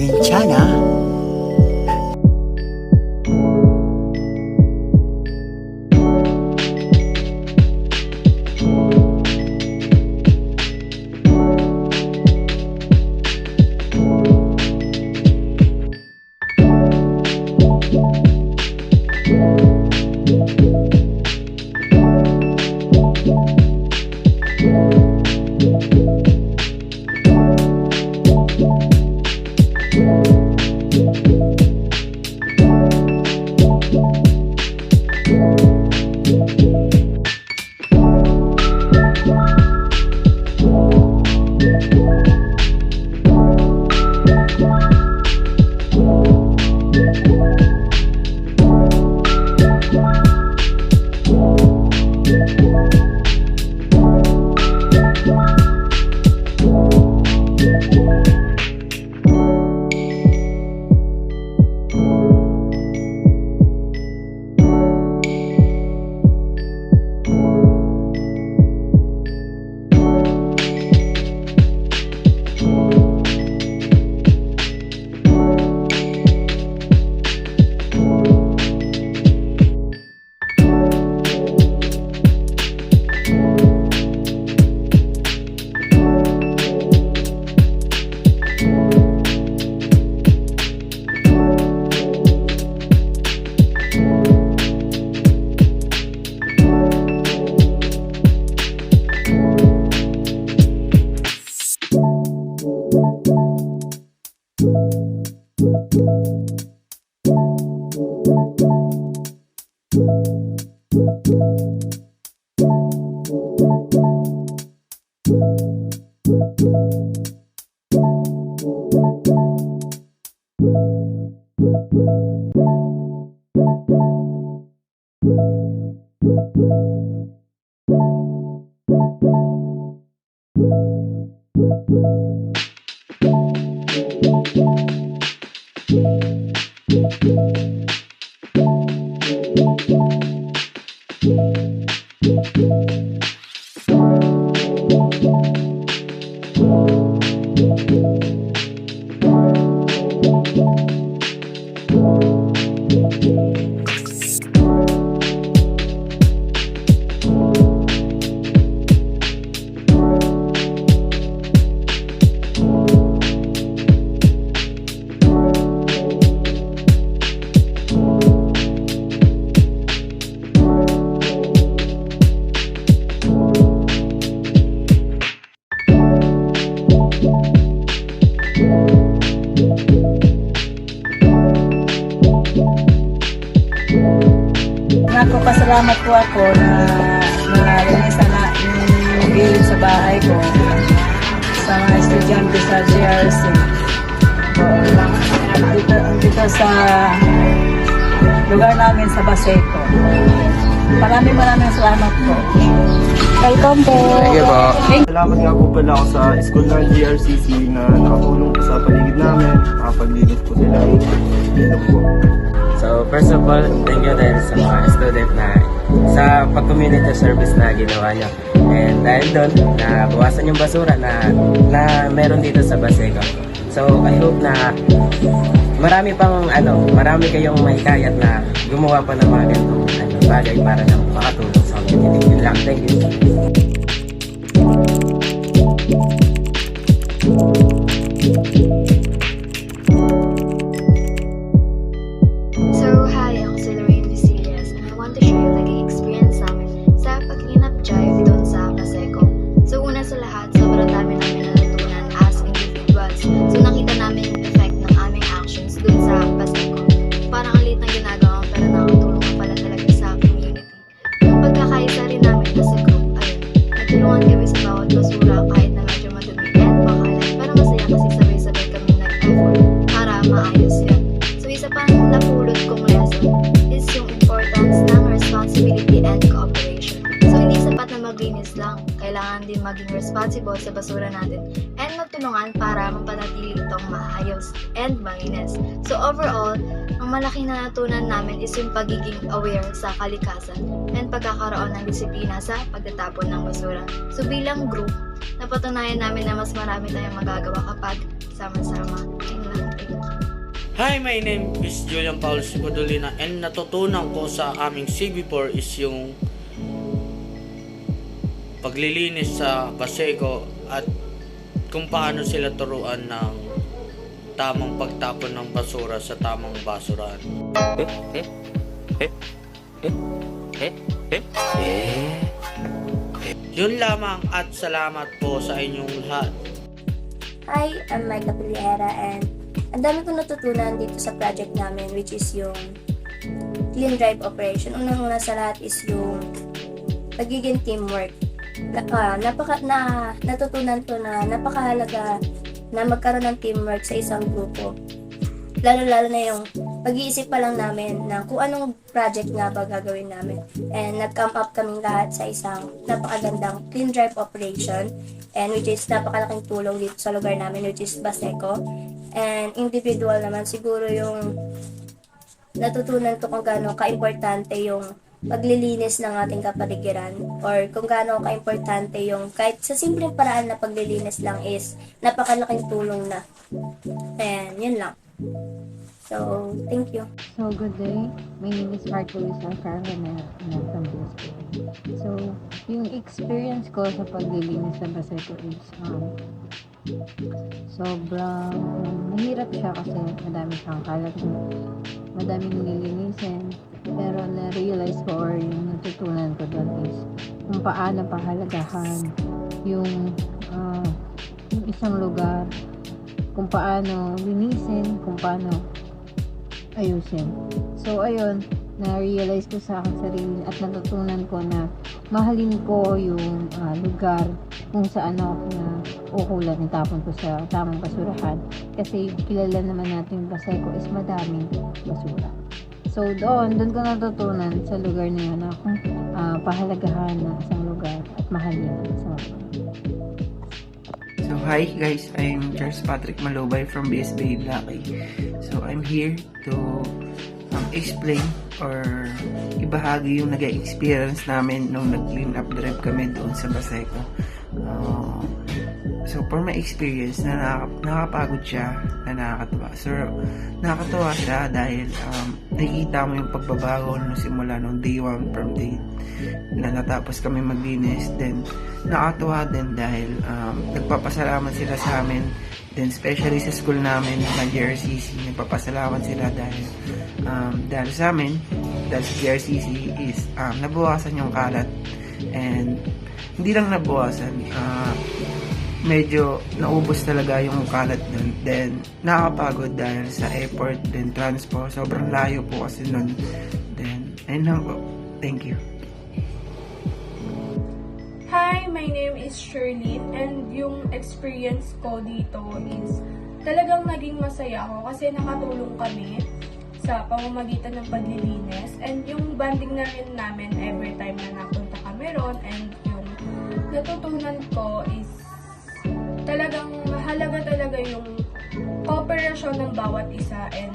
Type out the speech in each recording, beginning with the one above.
Kencana. nagpapasalamat po ako na nalinisan na yung gilid sa bahay ko sa mga estudyante sa GRC. So, dito sa lugar namin sa Baseco. Maraming salamat po. Welcome po. Thank you po. Salamat nga po pala ako sa school ng GRCC na nakatulong po sa paligid namin, nakapaglinis po sila. Dito po. So, first of all, thank you dahil sa mga student na sa pag-community service na ginawa niyo. And dahil doon, nabawasan yung basura na meron dito sa Baseco. So, I hope na marami kayong mahikayat na gumawa pa ng mga ganitong bagay para na makatulong sa community. Yun lang. Thank you. So, hi, ako si Lorraine Lucilias and I want to share yung naging experience namin sa pag-clean-up drive doon sa Baseco. So, una sa lahat, sobrang dami namin natutunan as individuals. So, nakita namin yung effect ng aming actions doon sa Baseco. Parang ang liit na ginagawa pero nakatulong ka pala talaga sa community. Yung pagkakaisa rin namin as a group, nagtulungan kami sa bawat basura kahit na medyo madumi at makalat. Pero masaya kasi sabay-sabay kami nag-effort para maayos yan. So, isa pang napulot kong lesson is yung importance ng responsibility and cooperation. So, hindi sapat na maglinis lang. Kailangan din maging responsible sa basura natin and magtulungan para mapanatili itong maayos and malinis. So, overall, ang malaking natutunan namin is yung pagiging aware sa kalikasan and pagkakaroon ng disiplina sa pagtatapon ng basura. So, bilang group, napatunayan namin na mas marami tayong magagawa kapag sama-sama. Yun lang. Thank you. Hi, my name is Julian Paul Sipodolina and natutunan ko sa aming CB4 is yung paglilinis sa Baseco at kung paano sila turuan ng tamang pagtapon ng basura sa tamang basurahan. Yun lamang at salamat po sa inyong lahat. Hi, I'm Micah Piliera and ang dami kong natutunan dito sa project namin which is yung clean drive operation. Unang-una sa lahat is yung pagiging teamwork. Natutunan ko na napakahalaga na magkaroon ng teamwork sa isang grupo. Lalo-lalo na yung pag-iisip pa lang namin ng kung anong project nga ba gagawin namin. And nag-come up kaming lahat sa isang napakagandang clean drive operation and which is napakalaking tulong dito sa lugar namin which is Baseco. And individual naman siguro yung natutunan ko kung gaano ka-importante yung paglilinis ng ating kapaligiran or kung gaano ka-importante yung kahit sa simpleng paraan na paglilinis lang is napakalaking tulong na. And yun lang. So, thank you. So, good day. My name is Marco Luisa Carmen from BSP. So, yung experience ko sa paglilinis sa Baseco is sobrang mahirap siya kasi madami siyang kalat, madaming nililinisin. Pero na-realize ko or yung natutunan ko doon is kung paano pahalagahan yung isang lugar, kung paano linisin, kung paano ayusin. So, ayun, na-realize ko sa aking sarili at natutunan ko na mahalin ko yung lugar kung saan ako na ukulan itapon ko sa tamang basurahan. Kasi kilala naman natin Baseco is madaming basura. So, doon ko natutunan sa lugar na yun na kung pahalagahan ng isang lugar at mahalin ang isang lugar. So, hi guys, I'm Charles Patrick Malobay from BSB Blackie. So, I'm here to explain or ibahagi yung nag-experience namin nung nag-clean up drive kami doon sa Baseco. So, for my experience, nakakapagod siya na nakakatuwa. So, nakakatuwa siya dahil nakikita mo yung pagbabago nung simula nung day 1 from day na natapos kami maglinis. Then, nakakatuwa din dahil nagpapasalamat sila sa amin. Then, especially sa school namin sa GRCC, nagpapasalamat sila dahil sa amin, dahil sa GRCC is nabawasan yung kalat. And, hindi lang nabawasan, medyo naubos talaga yung kalat dun. Then, nakakapagod dahil sa effort, then transport. Sobrang layo po kasi nun. Then, ayun lang po. Thank you. Hi, my name is Sherlyn and yung experience ko dito is talagang naging masaya ako kasi nakatulong kami sa pamamagitan ng paglilinis and yung banding na rin namin every time na napunta kami ron, and yung natutunan ko is talagang mahalaga talaga yung kooperasyon ng bawat isa and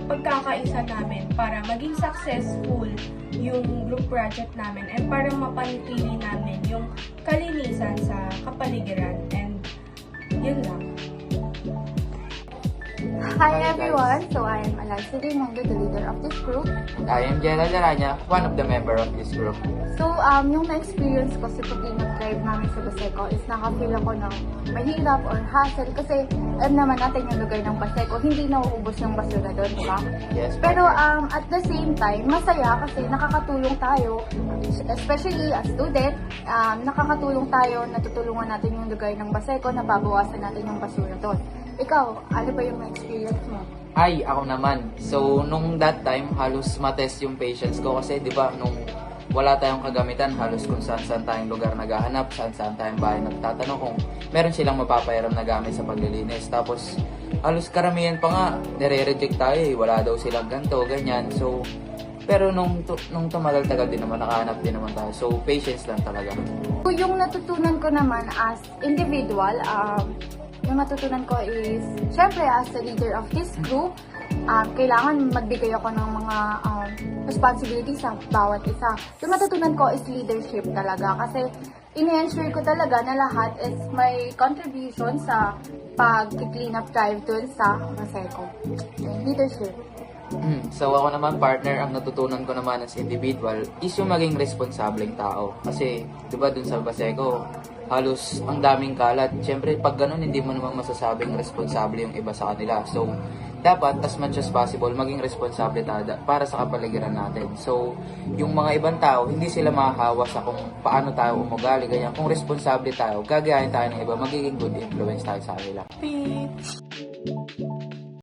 pagkakaisa namin para maging successful yung group project namin and para mapanatili namin yung kalinisan sa kapaligiran, and yun lang. Hi everyone! So I am Alansi Raimundo, the leader of this group. I am Jenna Laranya, one of the member of this group. So yung na-experience ko sa pag-cleanup drive namin sa Baseco is nakafeel ako ng mahirap or hassle kasi alam naman natin yung lugar ng Baseco, hindi nauubos yung basura doon, di ba? Yes. Pero at the same time, masaya kasi nakakatulong tayo, especially as student, nakakatulong tayo, natutulungan natin yung lugar ng Baseco, nababawasan natin yung basura doon. Ikaw, ano ba yung experience mo? Ay, ako naman. So, nung that time, halos matest yung patience ko kasi, di ba, nung wala tayong kagamitan, halos kung saan-saan tayong lugar naghahanap, saan-saan tayong bahay nagtatanong kung meron silang mapapayaram na gamit sa paglilinis. Tapos, halos karamihan pa nga, nire-reject tayo eh, wala daw silang ganito, ganyan. So, pero nung tumagal-tagal din naman, nakahanap din naman tayo. So, patience lang talaga. Yung natutunan ko naman as individual, yung natutunan ko is, syempre as the leader of this group, kailangan magbigay ako ng mga responsibilities sa bawat isa. Yung natutunan ko is leadership talaga kasi ini-ensure ko talaga na lahat is may contribution sa pag-clean up drive dun sa Baseco. Leadership. So, ako naman, partner, ang natutunan ko naman as individual is yung maging responsableng tao. Kasi, di ba, dun sa Baseco, halos ang daming kalat. Siyempre, pag ganun, hindi mo naman masasabing responsable yung iba sa kanila. So, dapat, as much as possible, maging responsable tayo para sa kapaligiran natin. So, yung mga ibang tao, hindi sila mahahawa sa kung paano tayo umugali, ganyan. Kung responsable tayo, gagayahin tayo ng iba, magiging good influence tayo sa kanila. Peace!